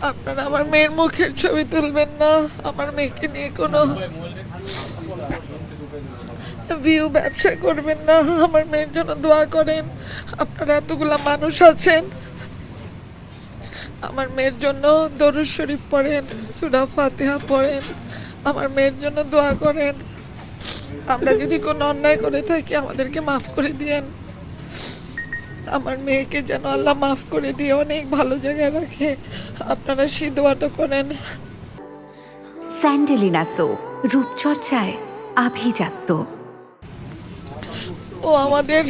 আপনারা আমার মেয়ের মুখের ছবি তুলবেন না। আমার মেয়েকে নিয়ে কোনো ভিউ ব্যবসা করবেন না। আমার মেয়ের জন্য দোয়া করেন। আপনারা এতগুলা মানুষ আছেন, আমার মেয়ের জন্য দরুদ শরীফ পড়েন, সূরা ফাতিহা পড়েন, আমার মেয়ের জন্য দোয়া করেন। আমরা যদি কোনো অন্যায় করে থাকি আমাদেরকে মাফ করে দিয়েন। আমার মেয়েকে যেন আল্লাহ মাফ করে দিয়ে অনেক ভালো জায়গায় রাখে, আপনারা সেই দোয়াটা করেন। স্যান্ডেলিনা সো, রূপচর্চায় আভিজাত্য। ও আমাদের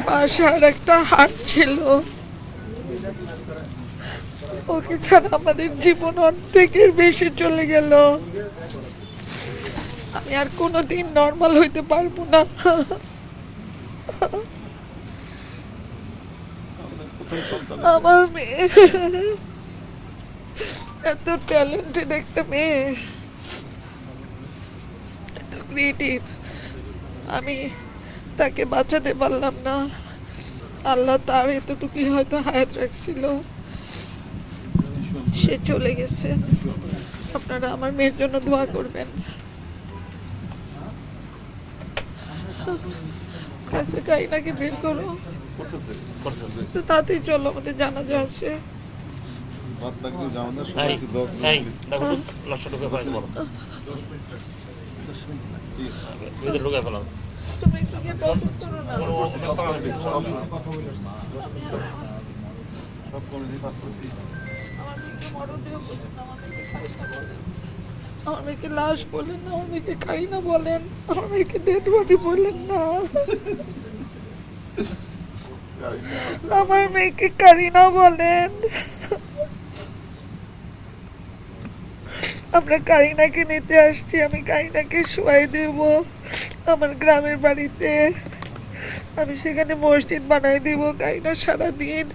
বাসার একটা হাট ছিল, ওকে ছাড়া আমাদের জীবন অর্ধেকের বেশি চলে গেল। আমি আর কোনোদিন নর্মাল হইতে পারবো না। আমার মেয়ে এত ট্যালেন্টেড একটা মেয়ে, এত ক্রিয়েটিভ, আমি তাকে বাঁচাতে পারলাম না। আল্লাহ তার এতটুকুই হয়তো হায়াত রাখছিল, সে চলে গেছে। আপনারা আমার মেয়ের জন্য দোয়া করবেন। কাছে কাইনাকে বের করো, তো তাতেই চলো, আমাদের জানাজা আছে। তুমি একটু গিয়ে প্রসেস করো না। আমার মেয়েকে লাশ বলেন না, আমার মেয়েকে কাইনা বলেন, আমার মেয়েকে ডেড বডি বলেন না, আমার মেয়েকে কারিনা বলেন। আমরা কারিনাকে নিতে আসছি, আমি কারিনাকে শোয়াই দেব আমার গ্রামের বাড়িতে। আমি সেখানে মসজিদ বানাই দিব। কারিনা সারাদিন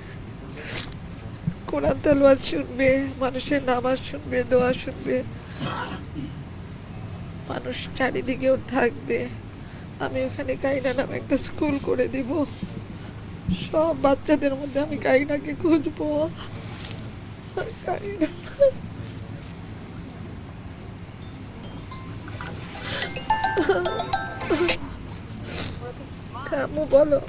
কোরআন তেলাওয়াত শুনবে, মানুষের নামাজ শুনবে, দোয়া শুনবে, মানুষ চারিদিকে ওর থাকবে। আমি ওখানে কাইনা নামে একটা স্কুল করে দিব, সব বাচ্চাদের মধ্যে আমি কাইনাকে খুঁজবো। কাইনা খামু বলো,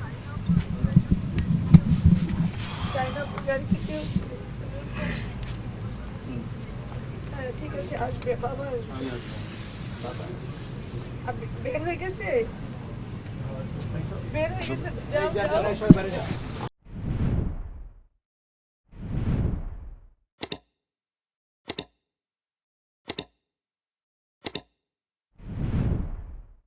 ঠিক আছে, আসবে বাবা, আপনি বের হয়ে গেছে, বের হয়ে গেছে, যাও।